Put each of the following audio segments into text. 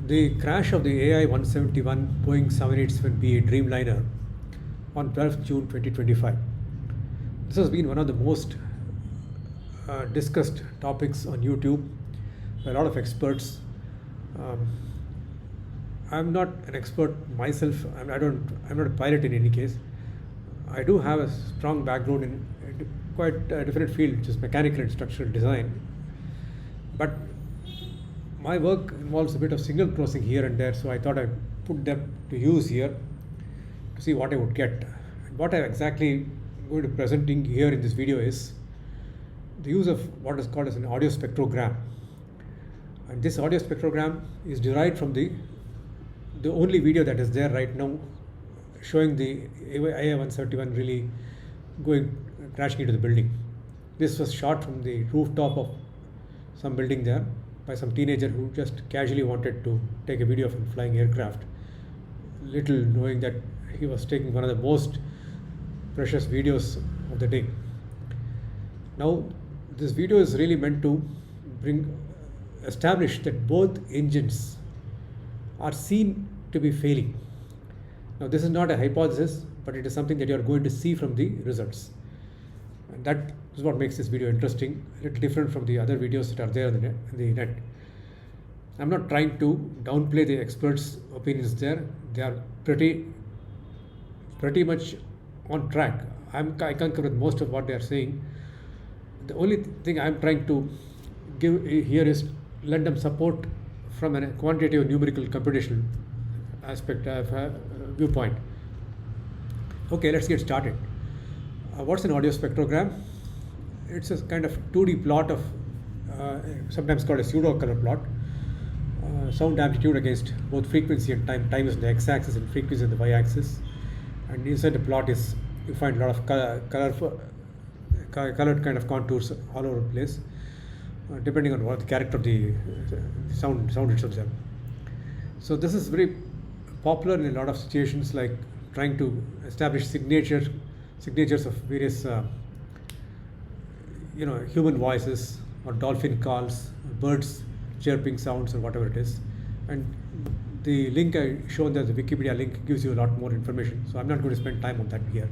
The crash of the AI-171 Boeing 787 Dreamliner on 12th June 2025. This has been one of the most discussed topics on YouTube by a lot of experts. Um, I'm not an expert myself. I'm not a pilot in any case. I do have a strong background in quite a different field, which is mechanical and structural design. But my work involves a bit of signal processing here and there, so I thought I'd put them to use here to see what I would get. And what I'm exactly going to presenting here in this video is the use of what is called as an audio spectrogram. And this audio spectrogram is derived from the only video that is there right now showing the AI-171 really crashing into the building. This was shot from the rooftop of some building there by some teenager who just casually wanted to take a video of him flying aircraft, little knowing that he was taking one of the most precious videos of the day. Now, this video is really meant to establish that both engines are seen to be failing. Now, this is not a hypothesis, but it is something that you are going to see from the results. And that is what makes this video interesting, a little different from the other videos that are there on the net. I'm not trying to downplay the experts' opinions there. They are pretty much on track. I concur with most of what they are saying. The only thing I'm trying to give here is lend them support from a quantitative numerical computational aspect viewpoint. Okay, let's get started. What's an audio spectrogram? It's a kind of 2D plot of sometimes called a pseudocolor plot. Sound amplitude against both frequency and time. Time is the x-axis and frequency is the y-axis. And inside the plot is you find a lot of colored kind of contours all over the place, depending on what the character of the sound itself is. So this is very popular in a lot of situations, like trying to establish signatures of various human voices or dolphin calls, birds chirping sounds, or whatever it is. And the link I shown there, the Wikipedia link, gives you a lot more information, so I'm not going to spend time on that here.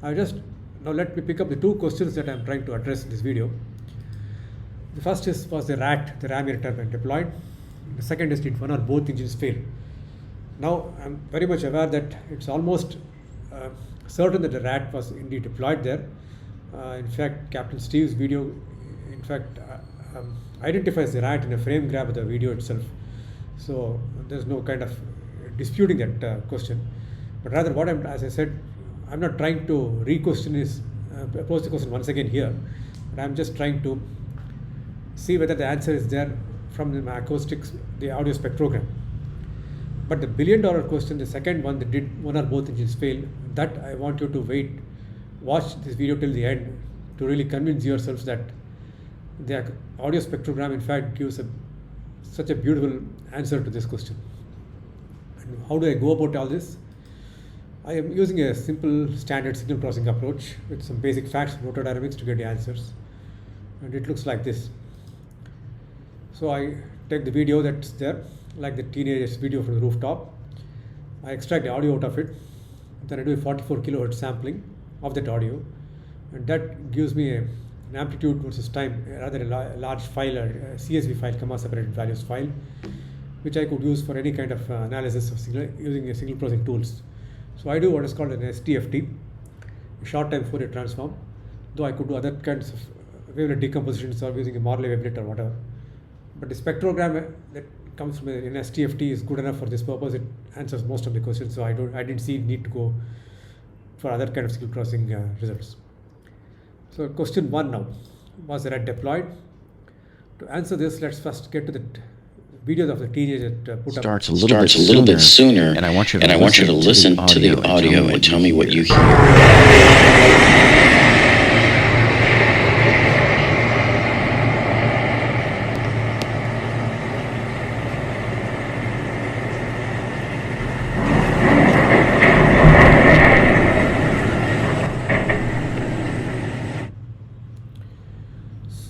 Now let me pick up the two questions that I'm trying to address in this video. The first is, was the ram air turbine deployed? The second is, did one or both engines fail? Now, I'm very much aware that it's almost certain that the rat was indeed deployed there. In fact, Captain Steve's video, identifies the rat in a frame grab of the video itself. So there's no kind of disputing that question. But rather, as I said, I'm not trying to pose the question once again here, but I'm just trying to see whether the answer is there from the acoustics, the audio spectrogram. But the billion-dollar question, the second one, that did one or both engines fail, that I want you to watch this video till the end to really convince yourselves that the audio spectrogram in fact gives such a beautiful answer to this question. And how do I go about all this? I am using a simple standard signal processing approach with some basic facts from rotordynamics to get the answers. And it looks like this. So I take the video that's there, like the teenager's video from the rooftop. I extract the audio out of it. Then I do a 44 kilohertz sampling of that audio. And that gives me an amplitude versus time, rather a large file, a CSV file, comma separated values file, which I could use for any kind of analysis of signal using a signal processing tools. So I do what is called an STFT, a short time Fourier transform, though I could do other kinds of wavelet decompositions or using a Morley wavelet or whatever. But the spectrogram that comes from an STFT is good enough for this purpose. It answers most of the questions, so I didn't see need to go for other kind of signal processing results. So question 1 now, was the rat deployed? To answer this, let's first get to the video of the teenager that put starts up. a little bit sooner, and I want you to listen to the audio and tell me what you hear.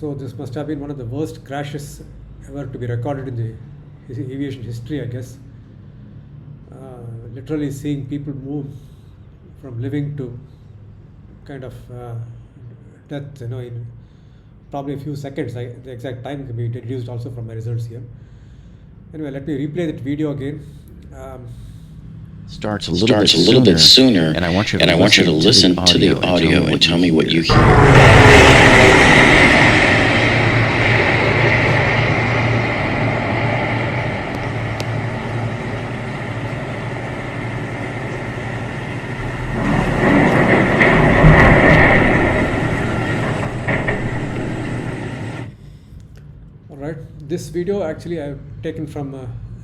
So this must have been one of the worst crashes ever to be recorded in the aviation history, I guess. Literally seeing people move from living to kind of death, in probably a few seconds. The exact time can be deduced also from my results here. Anyway, let me replay that video again. Starts a little bit sooner, and I want you to listen to the audio and tell me what you hear. Alright, this video actually I've taken from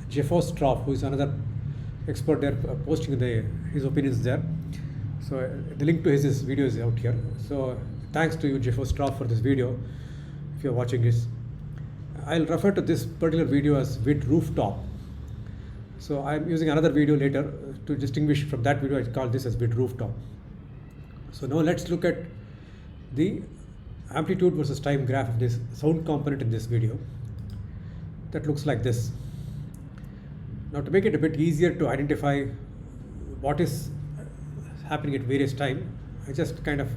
Jeffos, who is another expert there, posting his opinions there. So the link to his video is out here. So thanks to you, Jeffos, for this video. If you're watching this, I'll refer to this particular video as with rooftop. So I'm using another video later to distinguish from that video. I call this as with rooftop. So now let's look at the amplitude versus time graph of this sound component in this video. That looks like this. Now, to make it a bit easier to identify what is happening at various time, I just kind of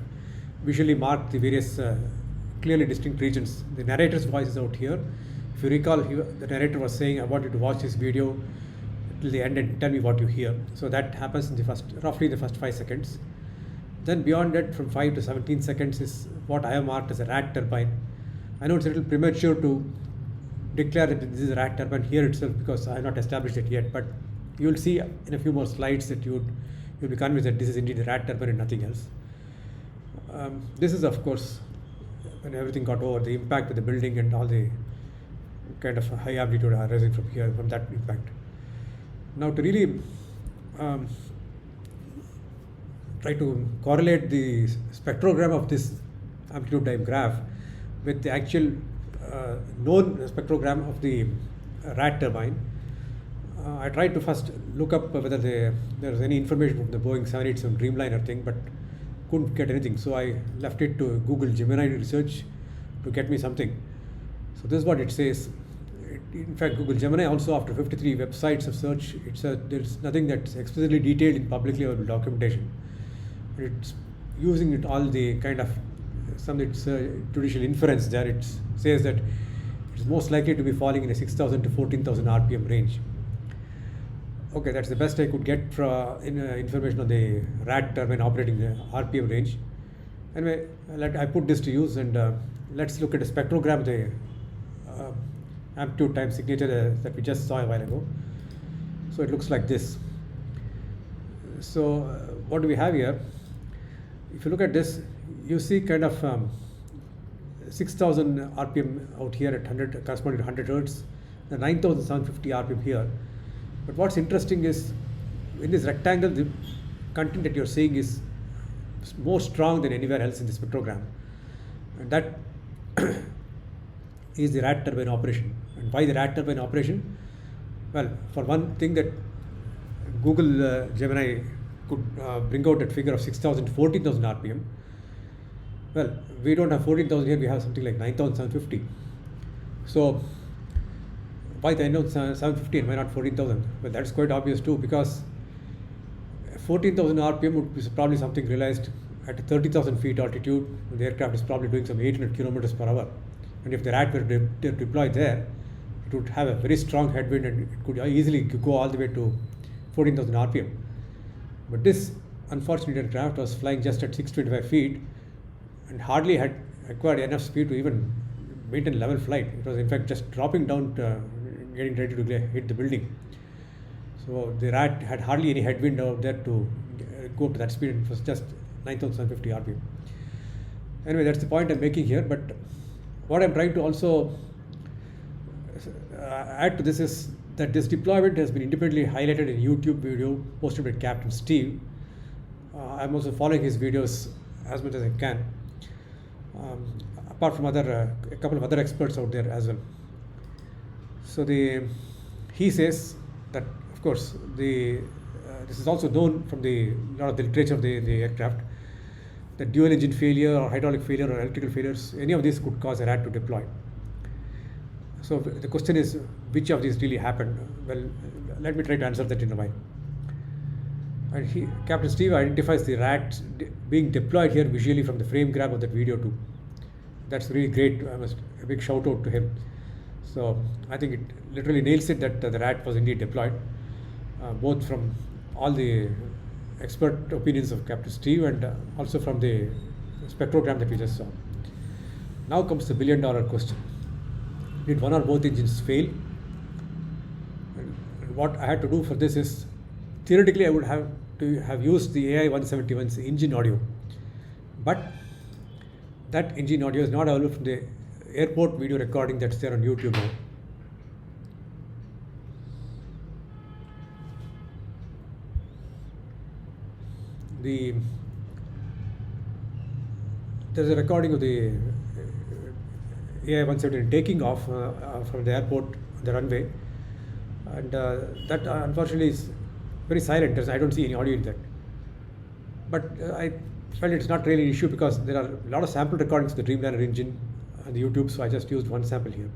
visually mark the various clearly distinct regions. The narrator's voice is out here. If you recall, the narrator was saying, I want you to watch this video till the end and tell me what you hear. So that happens in roughly the first 5 seconds. Then beyond that, from 5 to 17 seconds is what I have marked as a rat turbine. I know it's a little premature to declare that this is a rat turbine here itself because I have not established it yet, but you will see in a few more slides that you'll be convinced that this is indeed a rat turbine and nothing else. This is, of course, when everything got over, the impact of the building and all the kind of high amplitude arising from that impact. Now, to really try to correlate the spectrogram of this amplitude time graph with the actual known spectrogram of the rat turbine, I tried to first look up whether there was any information from the Boeing 787 Dreamliner thing, but couldn't get anything. So I left it to Google Gemini research to get me something. So this is what it says. In fact, Google Gemini also, after 53 websites of search, there's nothing that's explicitly detailed in publicly available documentation. It's using it all the kind of some judicial inference there. It says that it's most likely to be falling in a 6,000 to 14,000 RPM range. Okay, that's the best I could get information on the rat turbine operating the RPM range. Anyway, I put this to use, and let's look at a spectrogram of the amplitude time signature that we just saw a while ago. So it looks like this. So what do we have here? If you look at this, you see kind of 6,000 RPM out here at 100, corresponding to 100 Hertz, the 9,750 RPM here. But what's interesting is, in this rectangle, the content that you're seeing is more strong than anywhere else in the spectrogram. And that is the rat turbine operation. And why the rat turbine operation? Well, for one thing, that Google Gemini could bring out that figure of 6,000 to 14,000 RPM. Well, we don't have 14,000 here, we have something like 9,750. So why the 9,750 and why not 14,000? Well, that's quite obvious too, because 14,000 RPM would be probably something realized at 30,000 feet altitude. The aircraft is probably doing some 800 kilometers per hour. And if the rat were deployed there, it would have a very strong headwind and it could easily go all the way to 14,000 RPM. But this unfortunate aircraft was flying just at 625 feet and hardly had acquired enough speed to even maintain level flight. It was in fact just dropping down, getting ready to hit the building. So the rat had hardly any headwind out there to go up to that speed. It was just 9,750 RPM. Anyway, that's the point I'm making here. But what I'm trying to also add to this is that this deployment has been independently highlighted in a YouTube video posted by Captain Steve. I'm also following his videos as much as I can, apart from a couple of other experts out there as well. So he says that, of course, this is also known from a lot of the literature of the aircraft, that dual engine failure or hydraulic failure or electrical failures, any of these could cause a rat to deploy. So the question is, which of these really happened? Well, let me try to answer that in a while. And Captain Steve identifies the rat being deployed here visually from the frame grab of that video too. That's really great. A big shout out to him. So I think it literally nails it that the rat was indeed deployed, both from all the expert opinions of Captain Steve and also from the spectrogram that we just saw. Now comes the $1 billion question. Did one or both engines fail? And what I had to do for this is, theoretically I would have to have used the AI 171's engine audio, but that engine audio is not available from the airport video recording that's there on YouTube now. There's a recording of the AI 170 taking off from the airport, the runway, and that unfortunately is very silent. I don't see any audio in that. But I felt it's not really an issue because there are a lot of sample recordings of the Dreamliner engine on the YouTube, so I just used one sample here.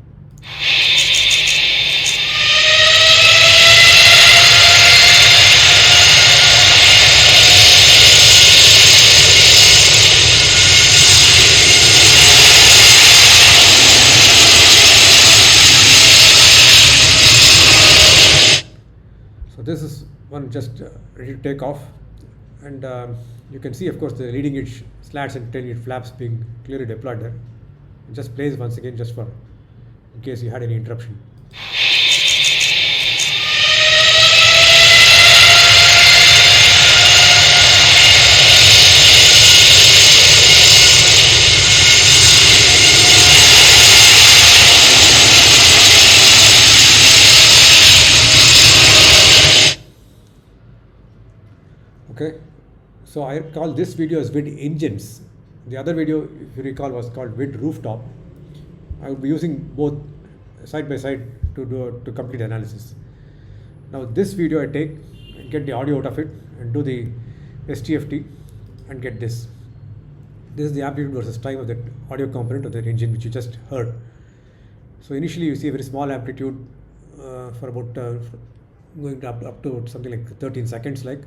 So this is one just ready to take off, and you can see, of course, the leading edge slats and tail edge flaps being clearly deployed there. It just plays once again, just for in case you had any interruption. Okay, so I call this video as with engines. The other video, if you recall, was called with rooftop. I would be using both side by side to complete analysis. Now this video I take, get the audio out of it and do the STFT and get this. This is the amplitude versus time of that audio component of that engine which you just heard. So initially you see a very small amplitude for about going up to something like 13 seconds like.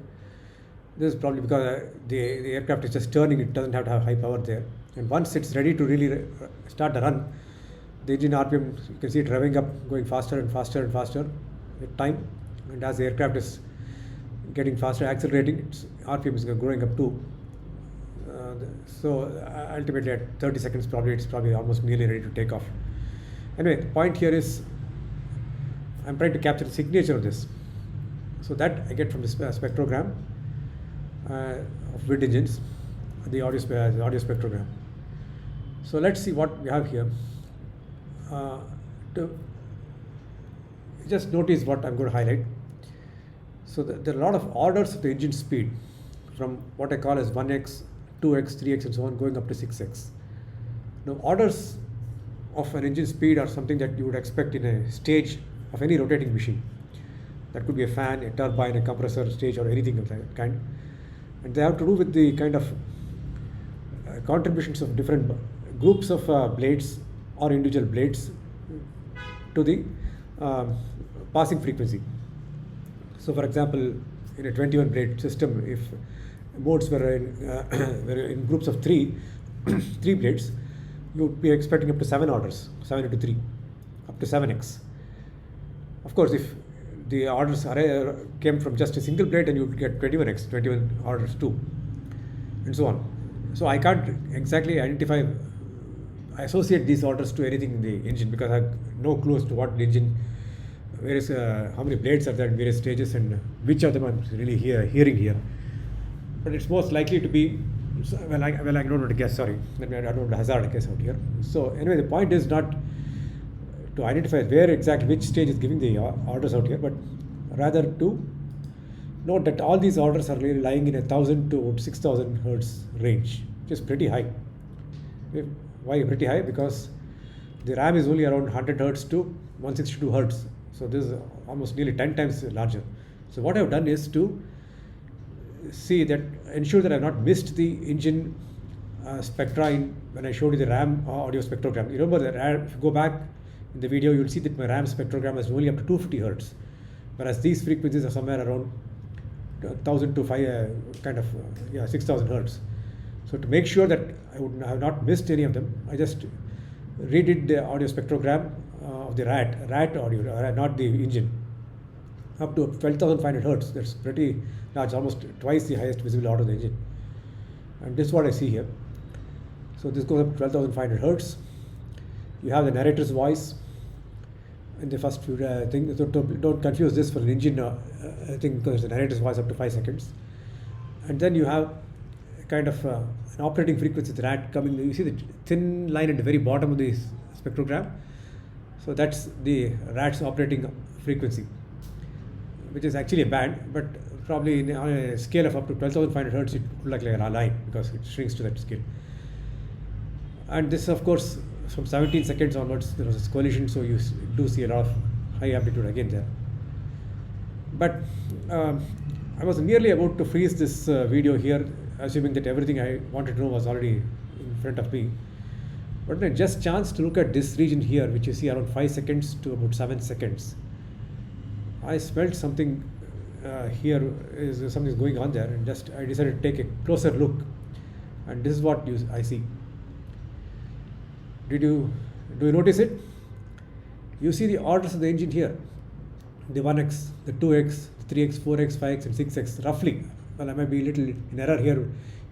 This is probably because the aircraft is just turning, it doesn't have to have high power there. And once it's ready to really start the run, the engine RPM, you can see it revving up, going faster and faster and faster with time. And as the aircraft is getting faster, accelerating, its RPM is growing up too. So ultimately at 30 seconds, it's probably almost nearly ready to take off. Anyway, the point here is, I'm trying to capture the signature of this. So that I get from the spectrogram of wind engines, the audio spectrogram. So let's see what we have here. To just notice what I'm going to highlight. So there are a lot of orders of the engine speed, from what I call as 1x, 2x, 3x and so on, going up to 6x. Now orders of an engine speed are something that you would expect in a stage of any rotating machine. That could be a fan, a turbine, a compressor stage, or anything of that kind. And they have to do with the kind of contributions of different groups of blades or individual blades to the passing frequency. So for example, in a 21 blade system, if modes were in groups of three blades, you would be expecting up to 7 orders, 7 into 3, up to 7x. Of course, if the orders came from just a single blade, and you would get 21x, 21 orders too, and so on. So I can't exactly associate these orders to anything in the engine because I have no clue as to what the engine, how many blades are there in various stages and which of them I'm really hearing here. But it's most likely to be, well, I don't want to guess, sorry. I don't want to hazard a guess out here. So anyway, the point is not to identify where exactly which stage is giving the orders out here, but rather to note that all these orders are really lying in 1,000 to 6,000 hertz range, which is pretty high. Why pretty high? Because the RAM is only around 100 hertz to 162 hertz. So this is almost nearly 10 times larger. So what I've done is to ensure that I've not missed the engine spectra when I showed you the RAM audio spectrogram. You remember that if you go back in the video, you'll see that my RAM spectrogram is only up to 250 hertz, whereas these frequencies are somewhere around 1000 to 6000 hertz. So to make sure that I have not missed any of them, I just redid the audio spectrogram of the RAT audio, not the engine, up to 12,500 hertz. That's pretty large, almost twice the highest visible out of the engine. And this is what I see here. So this goes up to 12,500 hertz. You have the narrator's voice in the first few things. So don't confuse this for an engine thing, because the narrator's voice up to 5 seconds. And then you have kind of an operating frequency, the RAT coming. You see the thin line at the very bottom of the spectrogram. So that's the RAT's operating frequency, which is actually a band, but probably on a scale of up to 12,500 hertz, it would look like a line because it shrinks to that scale. And this, of course, from 17 seconds onwards, there was a collision, so you do see a lot of high amplitude again there. But I was nearly about to freeze this video here, assuming that everything I wanted to know was already in front of me. But then just chance to look at this region here, which you see around 5 seconds to about 7 seconds. I smelled something here, something's going on there, and I decided to take a closer look. And this is what I see. Do you notice it? You see the orders of the engine here, the 1x, the 2x, the 3x, 4x, 5x, and 6x, roughly. Well, I might be a little in error here,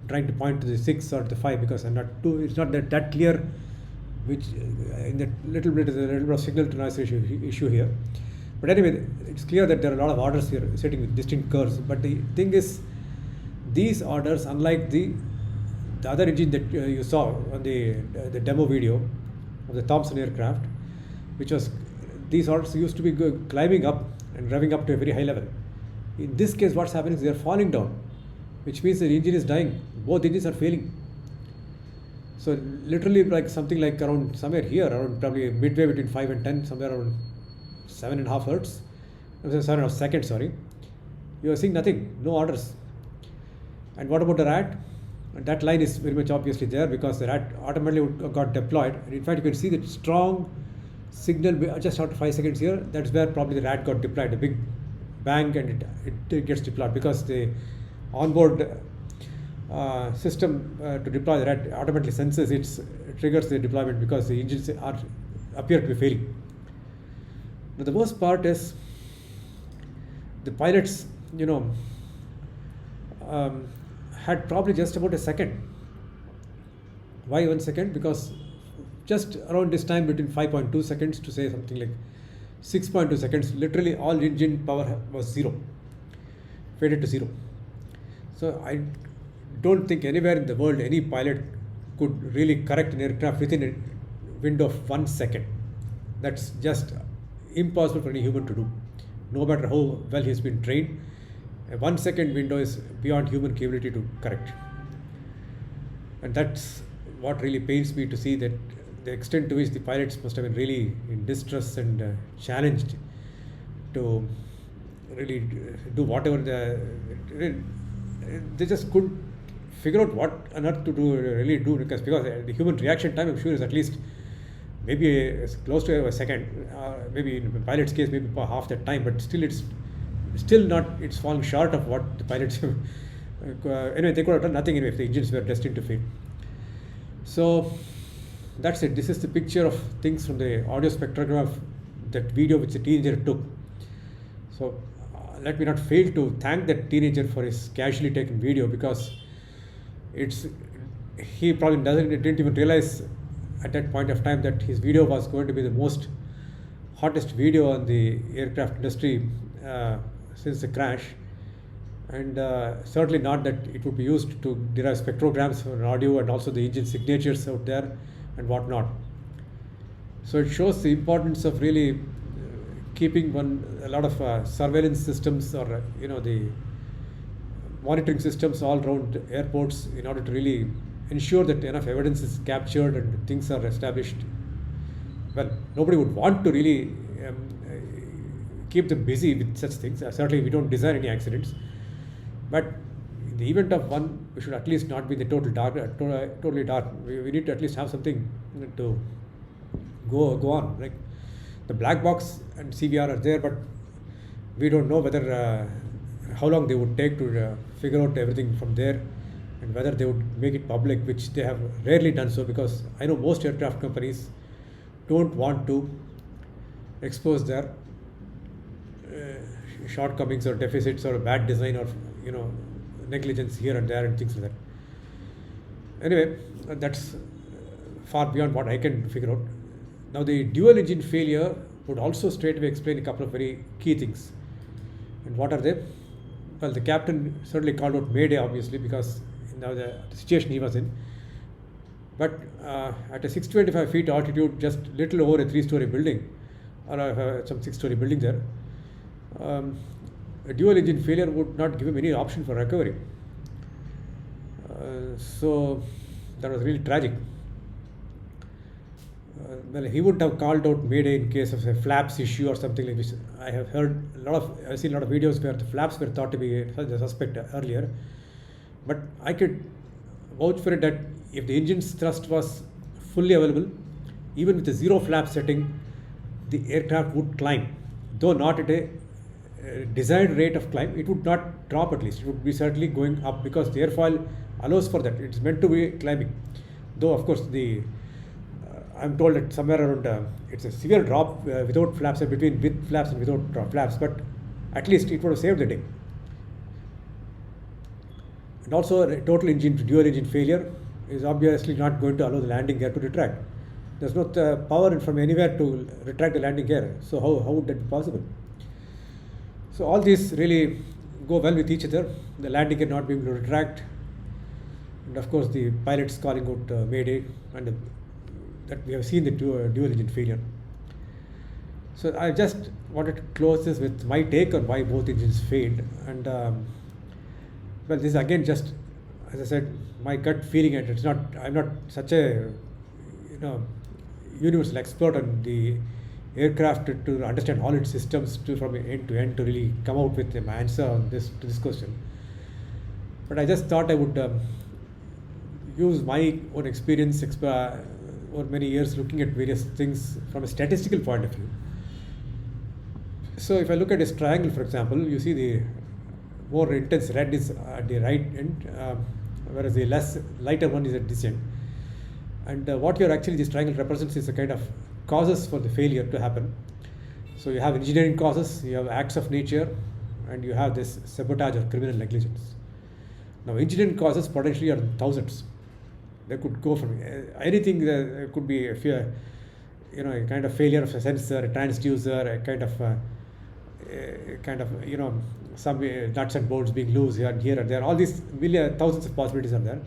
trying to point to the 6 or the 5, because it's not that clear, which in that little bit is a little bit of signal to noise ratio issue here. But anyway, it's clear that there are a lot of orders here sitting with distinct curves. But the thing is, these orders, unlike the other engine that you saw on the demo video of the Thompson aircraft, which was, these orders used to be climbing up and revving up to a very high level. In this case, what's happening is they are falling down, which means the engine is dying. Both engines are failing. So literally, like something like around somewhere here, around probably midway between 5 and 10, somewhere around 7.5 hertz, 7.5 seconds, sorry, you are seeing nothing, no orders. And what about the RAT? And that line is very much obviously there because the RAT automatically got deployed. And in fact, you can see that strong signal just after 5 seconds here. That's where probably the RAT got deployed, a big bang, and it gets deployed because the onboard system to deploy the RAT automatically senses it triggers the deployment because the engines appear to be failing. But the worst part is the pilots, had probably just about a second. Why 1 second? Because just around this time, between 5.2 seconds to say something like 6.2 seconds, literally all engine power was zero, faded to zero. So I don't think anywhere in the world any pilot could really correct an aircraft within a window of 1 second. That's just impossible for any human to do, no matter how well he's been trained. A 1 second window is beyond human capability to correct. And that's what really pains me to see, that the extent to which the pilots must have been really in distress and challenged to really do whatever they just couldn't figure out what on earth to do, because the human reaction time, I'm sure, is at least maybe close to a second, maybe in the pilot's case maybe half that time, but still it's falling short of what the pilots anyway, they could have done nothing anyway if the engines were destined to fail. So that's it. This is the picture of things from the audio spectrogram of that video which the teenager took. So let me not fail to thank that teenager for his casually taken video, because he probably didn't even realize at that point of time that his video was going to be the hottest video on the aircraft industry since the crash, and certainly not that it would be used to derive spectrograms for audio and also the engine signatures out there and whatnot. So it shows the importance of really keeping a lot of surveillance systems or the monitoring systems all around airports in order to really ensure that enough evidence is captured and things are established. Well, nobody would want to really keep them busy with such things. Certainly we don't desire any accidents, but in the event of one, we should at least not be in the totally dark. We need to at least have something to go on. Like The black box and CVR are there, but we don't know whether how long they would take to figure out everything from there, and whether they would make it public, which they have rarely done so, because I know most aircraft companies don't want to expose their shortcomings or deficits or bad design or negligence here and there and things like that. Anyway, that's far beyond what I can figure out. Now, the dual engine failure would also straight away explain a couple of very key things. And what are they? Well, the captain certainly called out Mayday, obviously, because now the situation he was in. But at a 625 feet altitude, just little over a 3-story building, or some 6-story building there, a dual engine failure would not give him any option for recovery. So that was really tragic. Well, he wouldn't have called out Mayday in case of a flaps issue or something like this. I've seen a lot of videos where the flaps were thought to be the suspect earlier. But I could vouch for it that if the engine's thrust was fully available, even with a zero flap setting, the aircraft would climb, though not at a desired rate of climb. It would not drop, at least it would be certainly going up, because the airfoil allows for that. It's meant to be climbing, though of course I'm told that somewhere around it's a severe drop without flaps, between with flaps and without flaps, but at least it would have saved the day. And also, a total dual engine failure is obviously not going to allow the landing gear to retract. There's no power from anywhere to retract the landing gear. So how would that be possible? So all these really go well with each other. The landing gear not being able to retract, and of course the pilots calling out Mayday, and that we have seen the dual engine failure. So I just wanted to close this with my take on why both engines failed. And well, this is again just, as I said, my gut feeling, and it's not, I'm not such a universal expert on the aircraft to understand all its systems from end to end to really come out with an answer on this question. But I just thought I would use my own experience over many years looking at various things from a statistical point of view. So if I look at this triangle, for example, you see the more intense red is at the right end, whereas the lighter one is at this end. And what this triangle represents is a kind of causes for the failure to happen. So you have engineering causes, you have acts of nature, and you have this sabotage or criminal negligence. Now, engineering causes potentially are thousands. They could go from anything. There could be a kind of failure of a sensor, a transducer, a kind of some nuts and bolts being loose here and there. All these thousands of possibilities are there.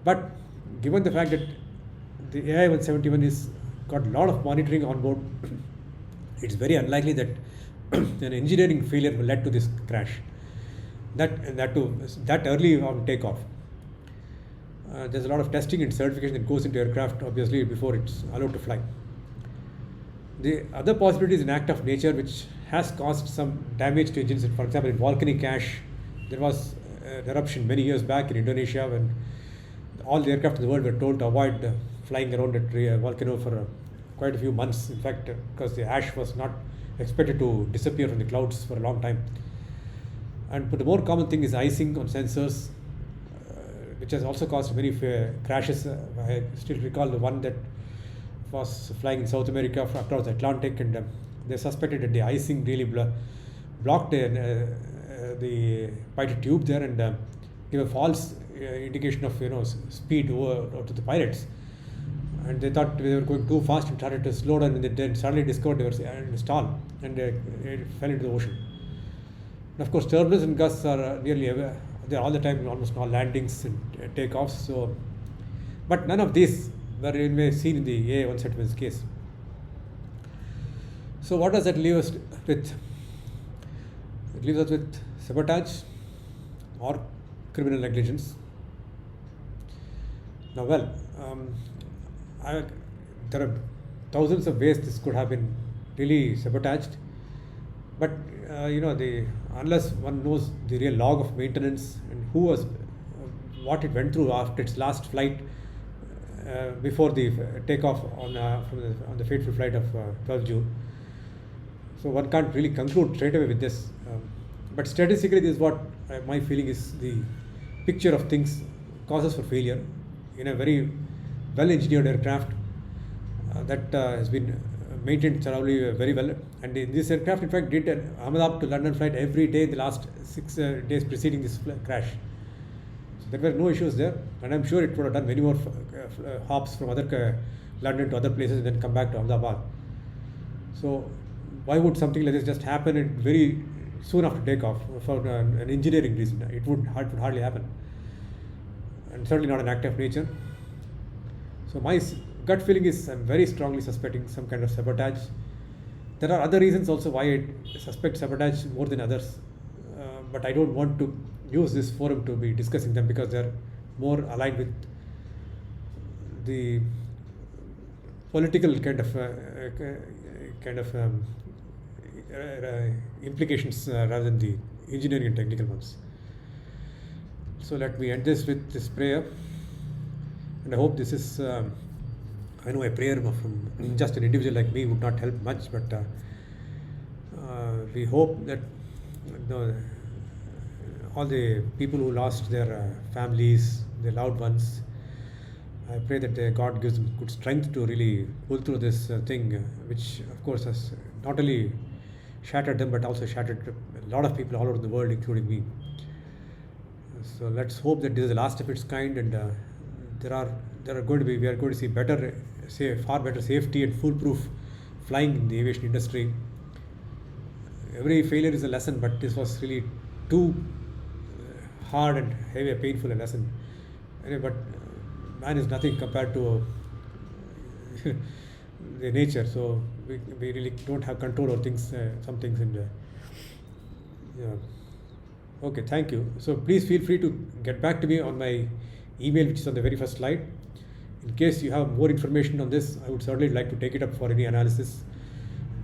But given the fact that the AI-171 is got a lot of monitoring on board, it's very unlikely that an engineering failure will lead to this crash. That early on takeoff. There's a lot of testing and certification that goes into aircraft, obviously, before it's allowed to fly. The other possibility is an act of nature which has caused some damage to engines. For example, in volcanic ash, there was an eruption many years back in Indonesia when all the aircraft in the world were told to avoid flying around that volcano for quite a few months. In fact, because the ash was not expected to disappear from the clouds for a long time. But the more common thing is icing on sensors, which has also caused many crashes. I still recall the one that was flying in South America across the Atlantic, and they suspected that the icing really blocked the pitot tube there and gave a false indication of speed over to the pilots. And they thought they were going too fast and started to slow down, and they then suddenly discovered they were in a stall, and it fell into the ocean. And of course, turbulence and gusts are nearly they're all the time in almost all landings and takeoffs. So, but none of these were seen in the AI-171's case. So what does that leave us with? It leaves us with sabotage or criminal negligence. Now, well, there are thousands of ways this could have been really sabotaged, but unless one knows the real log of maintenance and what it went through after its last flight before the takeoff on the fateful flight of 12 June, So one can't really conclude straight away with this. But statistically, this is what my feeling is the picture of things, causes for failure in a very well-engineered aircraft that has been maintained thoroughly very well. And in this aircraft, in fact, did an Ahmedabad to London flight every day in the last 6 days preceding this crash. So there were no issues there, and I'm sure it would have done many more hops from other London to other places and then come back to Ahmedabad. So why would something like this just happen very soon after takeoff for an engineering reason? It would hardly happen, and certainly not an act of nature. So my gut feeling is I'm very strongly suspecting some kind of sabotage. There are other reasons also why I suspect sabotage more than others, but I don't want to use this forum to be discussing them because they're more aligned with the political kind of implications rather than the engineering and technical ones. So let me end this with this prayer, and I hope this is. I know a prayer from just an individual like me would not help much, but we hope that all the people who lost their families, their loved ones, I pray that God gives them good strength to really pull through this thing, which of course has not only shattered them but also shattered a lot of people all over the world, including me. So let's hope that this is the last of its kind, and we are going to see far better safety and foolproof flying in the aviation industry. Every failure is a lesson, but this was really too hard and heavy, painful a lesson. Anyway, but man is nothing compared to the nature, so we really don't have control over things, some things in yeah. Okay, thank you. So please feel free to get back to me on my email, which is on the very first slide. In case you have more information on this, I would certainly like to take it up for any analysis.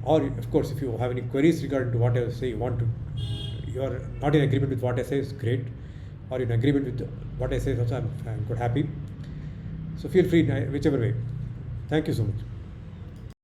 Or, of course, if you have any queries regarding to what I say, you are not in agreement with what I say, is great. Or in agreement with what I say, also I'm quite happy. So feel free, whichever way. Thank you so much.